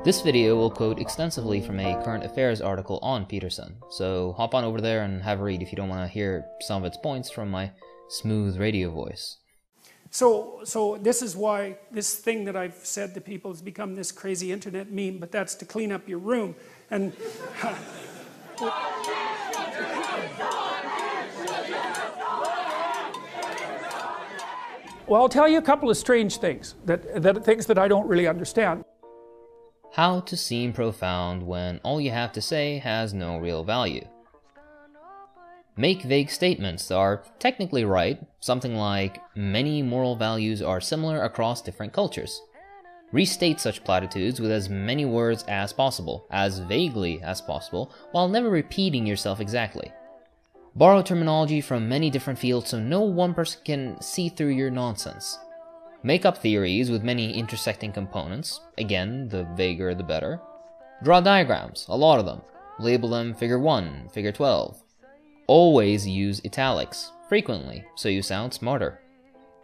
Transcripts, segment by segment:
This video will quote extensively from a current affairs article on Peterson, so hop on over there and have a read if you don't want to hear some of its points from my smooth radio voice. So this is why this thing that I've said to people has become this crazy internet meme, but that's to clean up your room. And well, I'll tell you a couple of strange things, things that I don't really understand. How to seem profound when all you have to say has no real value. Make vague statements that are technically right, something like, many moral values are similar across different cultures. Restate such platitudes with as many words as possible, as vaguely as possible, while never repeating yourself exactly. Borrow terminology from many different fields so no one person can see through your nonsense. Make up theories with many intersecting components, again, the vaguer the better. Draw diagrams, a lot of them. Label them Figure 1, Figure 12. Always use italics, frequently, so you sound smarter.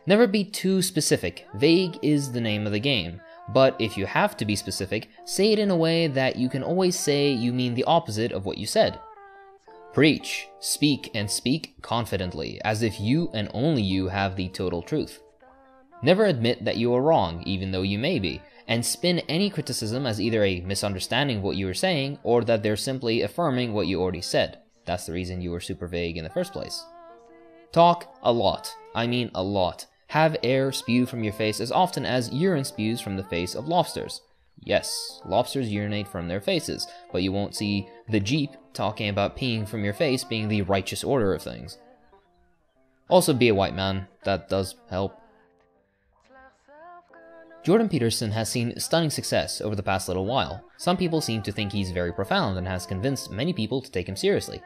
Never be too specific. Vague is the name of the game, but if you have to be specific, say it in a way that you can always say you mean the opposite of what you said. Preach, speak, and speak confidently, as if you and only you have the total truth. Never admit that you are wrong, even though you may be, and spin any criticism as either a misunderstanding of what you were saying, or that they're simply affirming what you already said. That's the reason you were super vague in the first place. Talk a lot. I mean a lot. Have air spew from your face as often as urine spews from the face of lobsters. Yes, lobsters urinate from their faces, but you won't see the Jeep talking about peeing from your face being the righteous order of things. Also be a white man. That does help. Jordan Peterson has seen stunning success over the past little while. Some people seem to think he's very profound and has convinced many people to take him seriously.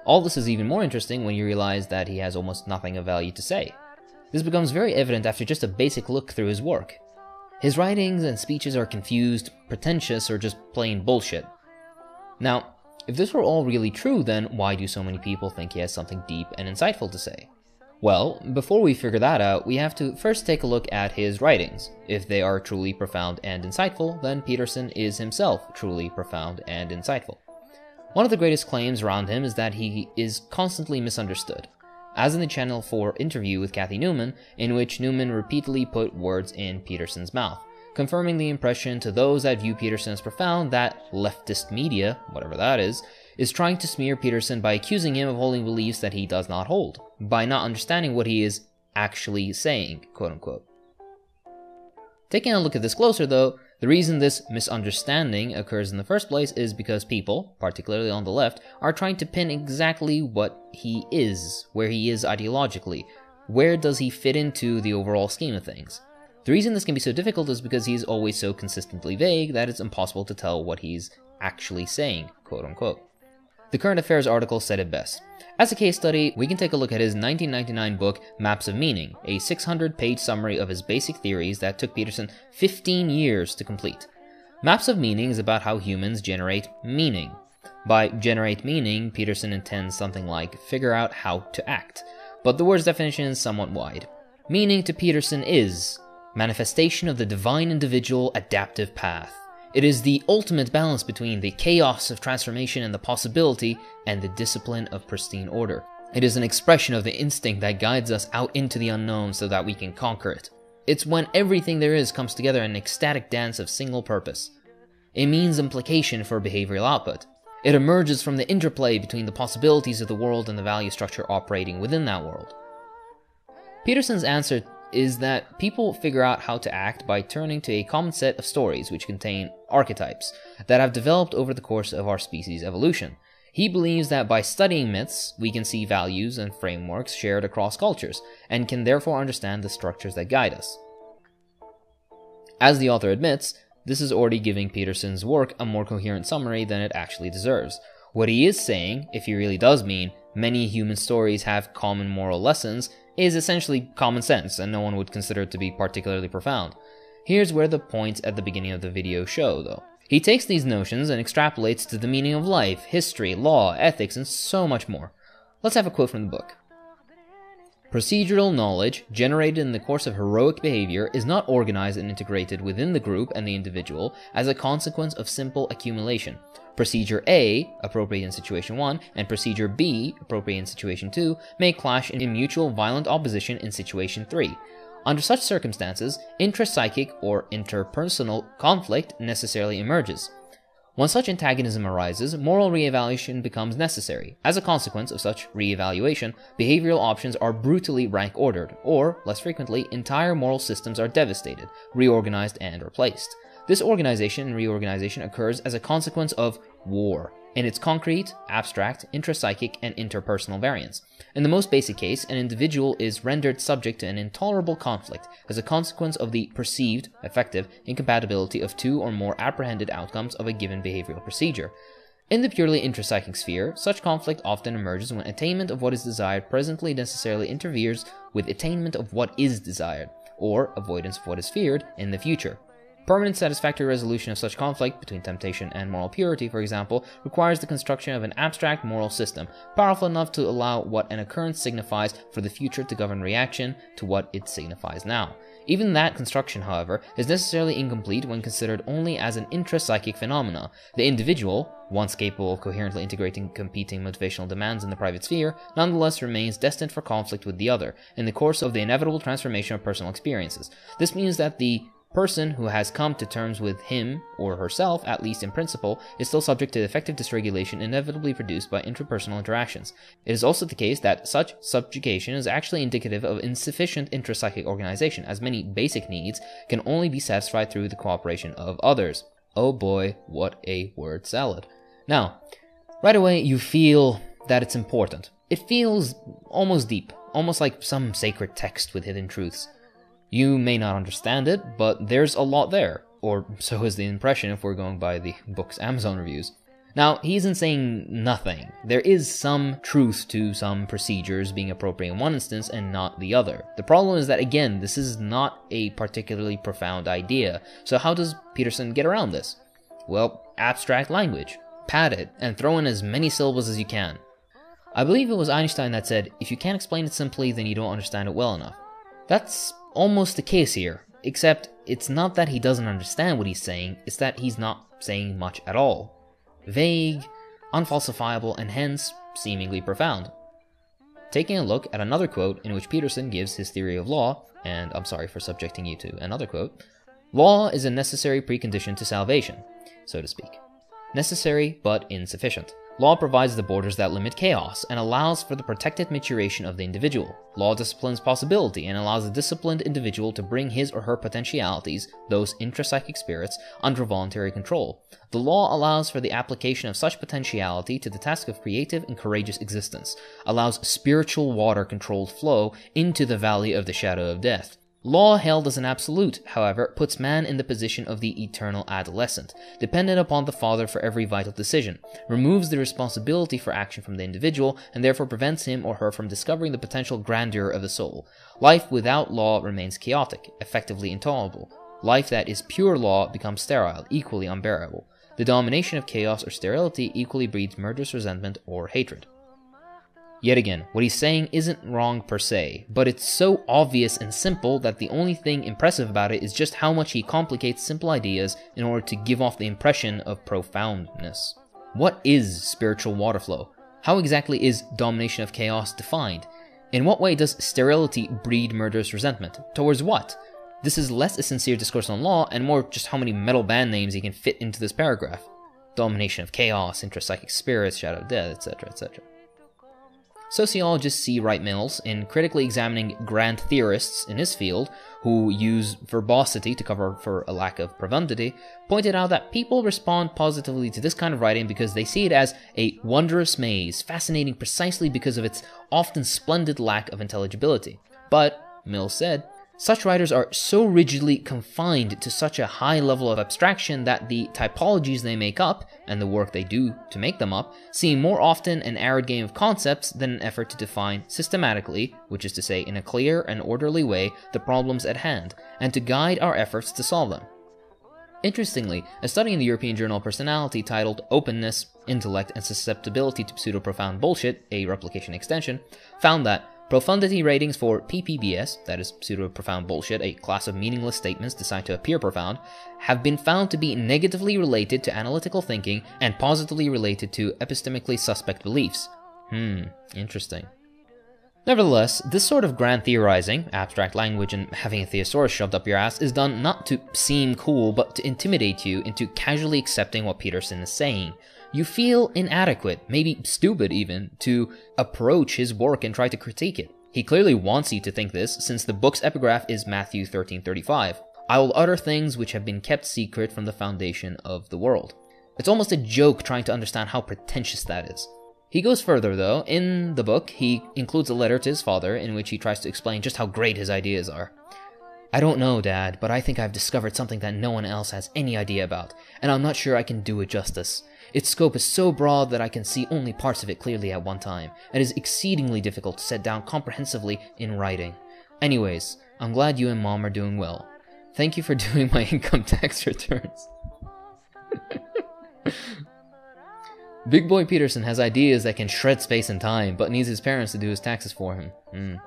All this is even more interesting when you realize that he has almost nothing of value to say. This becomes very evident after just a basic look through his work. His writings and speeches are confused, pretentious, or just plain bullshit. Now, if this were all really true, then why do so many people think he has something deep and insightful to say? Well, before we figure that out, we have to first take a look at his writings. If they are truly profound and insightful, then Peterson is himself truly profound and insightful. One of the greatest claims around him is that he is constantly misunderstood, as in the Channel 4 interview with Cathy Newman, in which Newman repeatedly put words in Peterson's mouth, confirming the impression to those that view Peterson as profound that leftist media, whatever that is trying to smear Peterson by accusing him of holding beliefs that he does not hold, by not understanding what he is actually saying, quote-unquote. Taking a look at this closer, though, the reason this misunderstanding occurs in the first place is because people, particularly on the left, are trying to pin exactly what he is, where he is ideologically, where does he fit into the overall scheme of things. The reason this can be so difficult is because he's always so consistently vague that it's impossible to tell what he's actually saying, quote-unquote. The Current Affairs article said it best. As a case study, we can take a look at his 1999 book, Maps of Meaning, a 600-page summary of his basic theories that took Peterson 15 years to complete. Maps of Meaning is about how humans generate meaning. By generate meaning, Peterson intends something like figure out how to act, but the word's definition is somewhat wide. Meaning to Peterson is manifestation of the divine individual adaptive path. It is the ultimate balance between the chaos of transformation and the possibility and the discipline of pristine order. It is an expression of the instinct that guides us out into the unknown so that we can conquer it. It's when everything there is comes together in an ecstatic dance of single purpose. It means implication for behavioral output. It emerges from the interplay between the possibilities of the world and the value structure operating within that world. Peterson's answer is that people figure out how to act by turning to a common set of stories which contain archetypes that have developed over the course of our species' evolution. He believes that by studying myths, we can see values and frameworks shared across cultures, and can therefore understand the structures that guide us. As the author admits, this is already giving Peterson's work a more coherent summary than it actually deserves. What he is saying, if he really does mean many human stories have common moral lessons, is essentially common sense, and no one would consider it to be particularly profound. Here's where the points at the beginning of the video show, though. He takes these notions and extrapolates to the meaning of life, history, law, ethics, and so much more. Let's have a quote from the book. Procedural knowledge, generated in the course of heroic behavior, is not organized and integrated within the group and the individual as a consequence of simple accumulation. Procedure A, appropriate in situation 1, and Procedure B, appropriate in situation 2, may clash in mutual violent opposition in situation 3. Under such circumstances, intrapsychic or interpersonal conflict necessarily emerges. When such antagonism arises, moral re-evaluation becomes necessary. As a consequence of such re-evaluation, behavioral options are brutally rank-ordered, or, less frequently, entire moral systems are devastated, reorganized, and replaced. This organization and reorganization occurs as a consequence of war, in its concrete, abstract, intrapsychic, and interpersonal variants. In the most basic case, an individual is rendered subject to an intolerable conflict as a consequence of the perceived, effective, incompatibility of two or more apprehended outcomes of a given behavioral procedure. In the purely intrapsychic sphere, such conflict often emerges when attainment of what is desired presently necessarily interferes with attainment of what is desired, or avoidance of what is feared in the future. Permanent satisfactory resolution of such conflict, between temptation and moral purity, for example, requires the construction of an abstract moral system, powerful enough to allow what an occurrence signifies for the future to govern reaction to what it signifies now. Even that construction, however, is necessarily incomplete when considered only as an intrapsychic phenomena. The individual, once capable of coherently integrating competing motivational demands in the private sphere, nonetheless remains destined for conflict with the other, in the course of the inevitable transformation of personal experiences. This means that the person who has come to terms with him or herself, at least in principle, is still subject to the effective dysregulation inevitably produced by interpersonal interactions. It is also the case that such subjugation is actually indicative of insufficient intrapsychic organization, as many basic needs can only be satisfied through the cooperation of others. Oh boy, what a word salad. Now, right away you feel that it's important. It feels almost deep, almost like some sacred text with hidden truths. You may not understand it, but there's a lot there, or so is the impression if we're going by the book's Amazon reviews. Now, he isn't saying nothing. There is some truth to some procedures being appropriate in one instance and not the other. The problem is that, again, this is not a particularly profound idea, so how does Peterson get around this? Well, abstract language. Pad it, and throw in as many syllables as you can. I believe it was Einstein that said, if you can't explain it simply, then you don't understand it well enough. That's almost the case here, except it's not that he doesn't understand what he's saying, it's that he's not saying much at all. Vague, unfalsifiable, and hence seemingly profound. Taking a look at another quote in which Peterson gives his theory of law, and I'm sorry for subjecting you to another quote, law is a necessary precondition to salvation, so to speak. Necessary, but insufficient. Law provides the borders that limit chaos and allows for the protected maturation of the individual. Law disciplines possibility and allows the disciplined individual to bring his or her potentialities, those intrapsychic spirits, under voluntary control. The law allows for the application of such potentiality to the task of creative and courageous existence, allows spiritual water-controlled flow into the valley of the shadow of death. Law held as an absolute, however, puts man in the position of the eternal adolescent, dependent upon the father for every vital decision, removes the responsibility for action from the individual, and therefore prevents him or her from discovering the potential grandeur of the soul. Life without law remains chaotic, effectively intolerable. Life that is pure law becomes sterile, equally unbearable. The domination of chaos or sterility equally breeds murderous resentment or hatred. Yet again, what he's saying isn't wrong per se, but it's so obvious and simple that the only thing impressive about it is just how much he complicates simple ideas in order to give off the impression of profoundness. What is spiritual water flow? How exactly is domination of chaos defined? In what way does sterility breed murderous resentment? Towards what? This is less a sincere discourse on law and more just how many metal band names he can fit into this paragraph. Domination of chaos, intrapsychic spirits, shadow of death, etc., etc. Sociologist C. Wright Mills, in critically examining grand theorists in his field who use verbosity to cover for a lack of profundity, pointed out that people respond positively to this kind of writing because they see it as a wondrous maze, fascinating precisely because of its often splendid lack of intelligibility. But, Mills said, such writers are so rigidly confined to such a high level of abstraction that the typologies they make up, and the work they do to make them up, seem more often an arid game of concepts than an effort to define systematically, which is to say in a clear and orderly way, the problems at hand, and to guide our efforts to solve them. Interestingly, a study in the European Journal of Personality titled Openness, Intellect, and Susceptibility to Pseudo-Profound Bullshit, a replication extension, found that Profundity ratings for PPBS, that is pseudo-profound bullshit, a class of meaningless statements designed to appear profound, have been found to be negatively related to analytical thinking and positively related to epistemically suspect beliefs. Interesting. Nevertheless, this sort of grand theorizing, abstract language, and having a thesaurus shoved up your ass is done not to seem cool, but to intimidate you into casually accepting what Peterson is saying. You feel inadequate, maybe stupid even, to approach his work and try to critique it. He clearly wants you to think this, since the book's epigraph is Matthew 13:35. I will utter things which have been kept secret from the foundation of the world. It's almost a joke trying to understand how pretentious that is. He goes further, though. In the book, he includes a letter to his father in which he tries to explain just how great his ideas are. I don't know, Dad, but I think I've discovered something that no one else has any idea about, and I'm not sure I can do it justice. Its scope is so broad that I can see only parts of it clearly at one time, and is exceedingly difficult to set down comprehensively in writing. Anyways, I'm glad you and Mom are doing well. Thank you for doing my income tax returns. Big boy Peterson has ideas that can shred space and time, but needs his parents to do his taxes for him.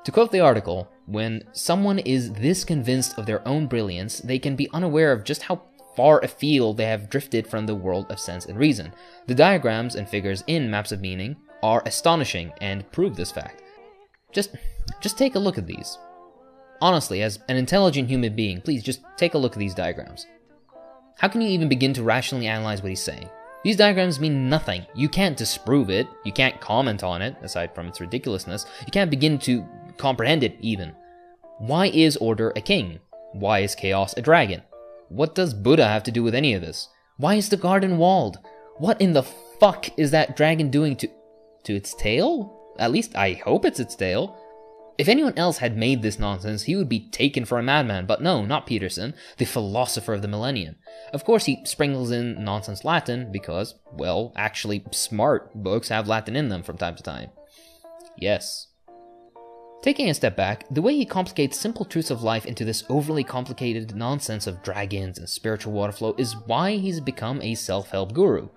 To quote the article, when someone is this convinced of their own brilliance, they can be unaware of just how far afield they have drifted from the world of sense and reason. The diagrams and figures in Maps of Meaning are astonishing and prove this fact. Just take a look at these. Honestly, as an intelligent human being, please just take a look at these diagrams. How can you even begin to rationally analyze what he's saying? These diagrams mean nothing. You can't disprove it. You can't comment on it, aside from its ridiculousness. You can't begin to comprehend it, even. Why is order a king? Why is chaos a dragon? What does Buddha have to do with any of this? Why is the garden walled? What in the fuck is that dragon doing to its tail? At least I hope it's its tail. If anyone else had made this nonsense, he would be taken for a madman, but no, not Peterson, the philosopher of the millennium. Of course he sprinkles in nonsense Latin because, well, actually smart books have Latin in them from time to time. Yes. Taking a step back, the way he complicates simple truths of life into this overly complicated nonsense of dragons and spiritual water flow is why he's become a self-help guru.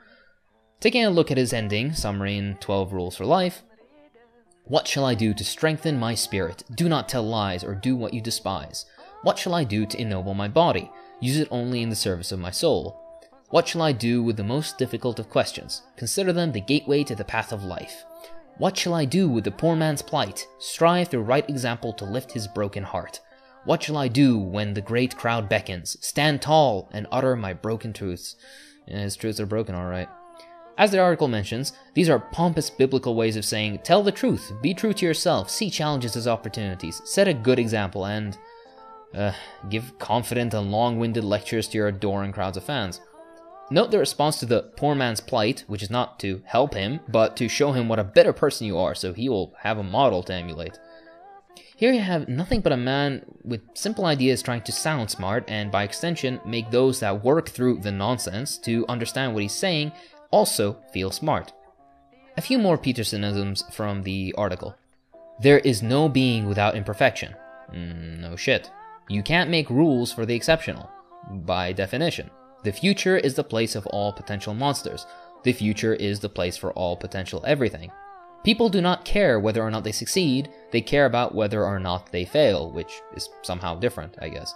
Taking a look at his ending, summary in 12 Rules for Life, what shall I do to strengthen my spirit? Do not tell lies or do what you despise. What shall I do to ennoble my body? Use it only in the service of my soul. What shall I do with the most difficult of questions? Consider them the gateway to the path of life. What shall I do with the poor man's plight? Strive through right example to lift his broken heart. What shall I do when the great crowd beckons? Stand tall and utter my broken truths. Yeah, his truths are broken, alright. As the article mentions, these are pompous biblical ways of saying, tell the truth, be true to yourself, see challenges as opportunities, set a good example, and give confident and long-winded lectures to your adoring crowds of fans. Note the response to the poor man's plight, which is not to help him, but to show him what a better person you are, so he will have a model to emulate. Here you have nothing but a man with simple ideas trying to sound smart, and by extension, make those that work through the nonsense to understand what he's saying also feel smart. A few more Petersonisms from the article. There is no being without imperfection. No shit. You can't make rules for the exceptional. By definition. The future is the place of all potential monsters. The future is the place for all potential everything. People do not care whether or not they succeed, they care about whether or not they fail, which is somehow different, I guess.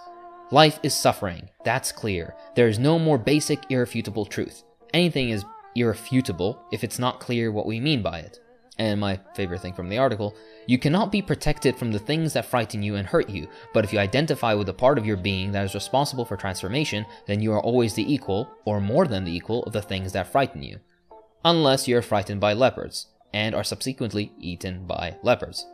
Life is suffering, that's clear. There is no more basic, irrefutable truth. Anything is irrefutable if it's not clear what we mean by it. And my favorite thing from the article, you cannot be protected from the things that frighten you and hurt you, but if you identify with the part of your being that is responsible for transformation, then you are always the equal, or more than the equal, of the things that frighten you. Unless you are frightened by leopards, and are subsequently eaten by leopards.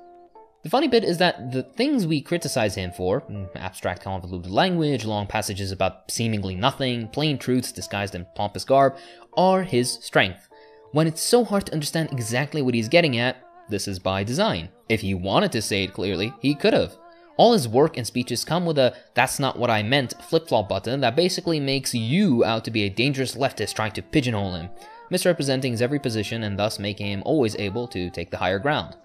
The funny bit is that the things we criticize him for, abstract convoluted language, long passages about seemingly nothing, plain truths disguised in pompous garb, are his strength. When it's so hard to understand exactly what he's getting at, this is by design. If he wanted to say it clearly, he could have. All his work and speeches come with a "that's not what I meant" flip-flop button that basically makes you out to be a dangerous leftist trying to pigeonhole him, misrepresenting his every position and thus making him always able to take the higher ground.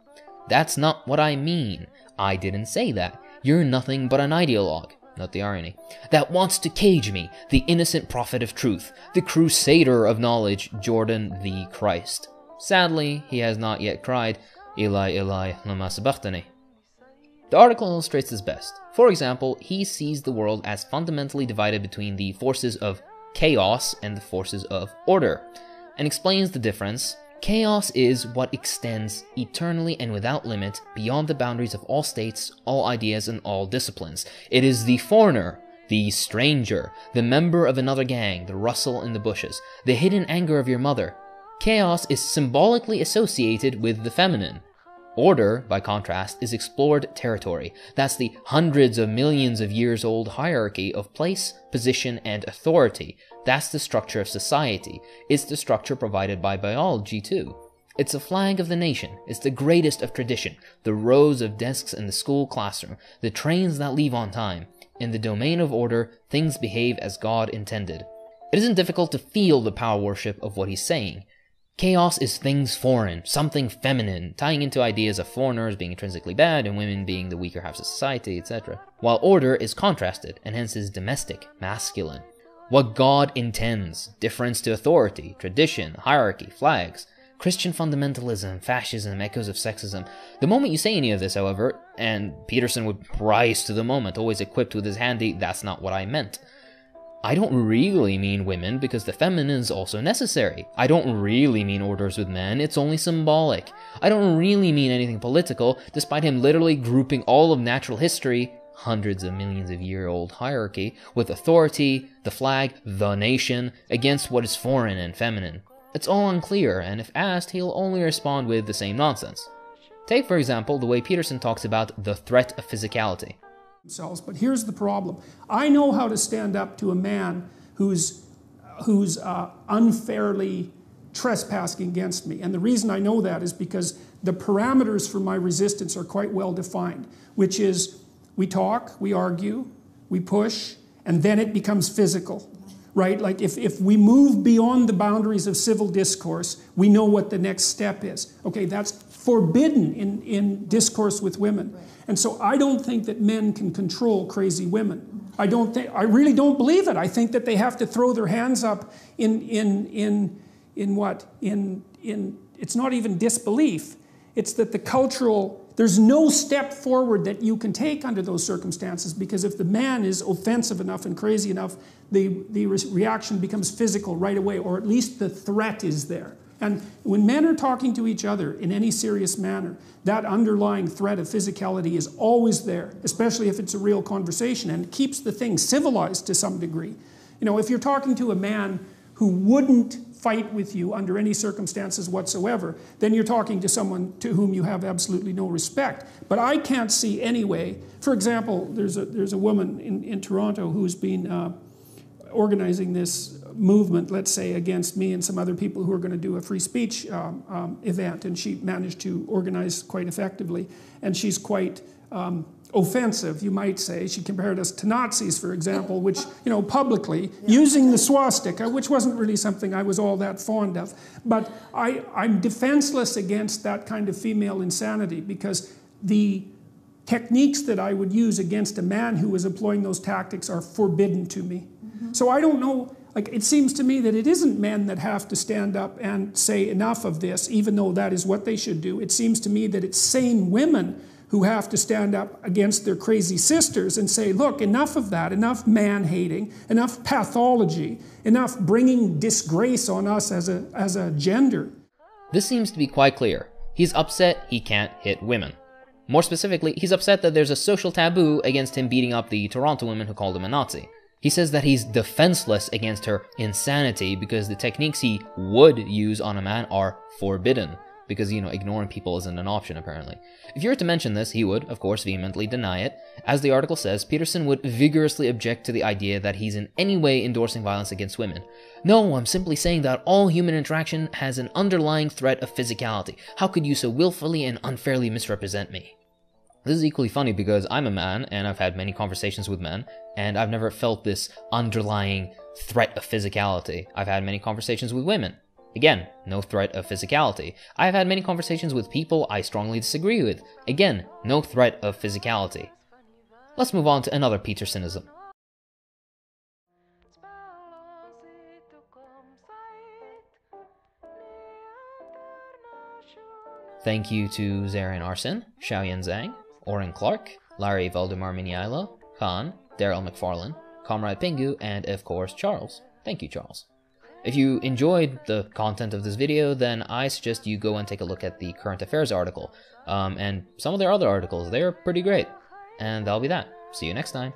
That's not what I mean. I didn't say that. You're nothing but an ideologue. Note the irony. That wants to cage me, the innocent prophet of truth, the crusader of knowledge, Jordan the Christ. Sadly, he has not yet cried, Eli, Eli, lama sabachthani. The article illustrates this best. For example, he sees the world as fundamentally divided between the forces of chaos and the forces of order, and explains the difference. Chaos is what extends eternally and without limit beyond the boundaries of all states, all ideas, and all disciplines. It is the foreigner, the stranger, the member of another gang, the rustle in the bushes, the hidden anger of your mother. Chaos is symbolically associated with the feminine. Order, by contrast, is explored territory. That's the hundreds of millions of years old hierarchy of place, position, and authority. That's the structure of society. It's the structure provided by biology, too. It's the flag of the nation. It's the greatest of tradition. The rows of desks in the school classroom. The trains that leave on time. In the domain of order, things behave as God intended. It isn't difficult to feel the power worship of what he's saying. Chaos is things foreign, something feminine, tying into ideas of foreigners being intrinsically bad and women being the weaker halves of society, etc. While order is contrasted, and hence is domestic, masculine. What God intends, difference to authority, tradition, hierarchy, flags, Christian fundamentalism, fascism, echoes of sexism. The moment you say any of this, however, and Peterson would rise to the moment, always equipped with his handy, "That's not what I meant." I don't really mean women because the feminine is also necessary. I don't really mean orders with men, it's only symbolic. I don't really mean anything political, despite him literally grouping all of natural history, hundreds of millions of year old hierarchy, with authority, the flag, the nation, against what is foreign and feminine. It's all unclear, and if asked, he'll only respond with the same nonsense. Take, for example, the way Peterson talks about the threat of physicality. But here's the problem. I know how to stand up to a man who's unfairly trespassing against me. And the reason I know that is because the parameters for my resistance are quite well defined, which is we talk, we argue, we push, and then it becomes physical. Right? Like if we move beyond the boundaries of civil discourse, we know what the next step is. Okay, that's forbidden in discourse with women. And so I don't think that men can control crazy women. I really don't believe it. I think that they have to throw their hands up in what? It's not even disbelief. It's that there's no step forward that you can take under those circumstances, because if the man is offensive enough and crazy enough, the reaction becomes physical right away, or at least the threat is there. And when men are talking to each other in any serious manner, that underlying threat of physicality is always there, especially if it's a real conversation, and it keeps the thing civilized to some degree. You know, if you're talking to a man who wouldn't fight with you under any circumstances whatsoever, then you're talking to someone to whom you have absolutely no respect. But I can't see any way. For example, there's a woman in Toronto who's been organizing this movement, let's say, against me and some other people who are going to do a free speech event, and she managed to organize quite effectively. And she's quite offensive, you might say. She compared us to Nazis, for example, which, you know, publicly, using the swastika, which wasn't really something I was all that fond of. But I'm defenseless against that kind of female insanity, because the techniques that I would use against a man who was employing those tactics are forbidden to me. So I don't know, like, it seems to me that it isn't men that have to stand up and say enough of this, even though that is what they should do. It seems to me that it's sane women who have to stand up against their crazy sisters and say, look, enough of that, enough man-hating, enough pathology, enough bringing disgrace on us as a gender. This seems to be quite clear. He's upset he can't hit women. More specifically, he's upset that there's a social taboo against him beating up the Toronto woman who called him a Nazi. He says that he's defenseless against her insanity because the techniques he would use on a man are forbidden. Because, you know, ignoring people isn't an option, apparently. If you were to mention this, he would, of course, vehemently deny it. As the article says, Peterson would vigorously object to the idea that he's in any way endorsing violence against women. No, I'm simply saying that all human interaction has an underlying threat of physicality. How could you so willfully and unfairly misrepresent me? This is equally funny because I'm a man, and I've had many conversations with men, and I've never felt this underlying threat of physicality. I've had many conversations with women. Again, no threat of physicality. I've had many conversations with people I strongly disagree with. Again, no threat of physicality. Let's move on to another Petersonism. Thank you to Zarin Arson, Xiaoyan Zhang, Oren Clark, Larry Valdemar Miniilo, Khan, Daryl McFarlane, Comrade Pingu, and of course Charles. Thank you, Charles. If you enjoyed the content of this video, then I suggest you go and take a look at the Current Affairs article, and some of their other articles. They're pretty great. And that'll be that. See you next time.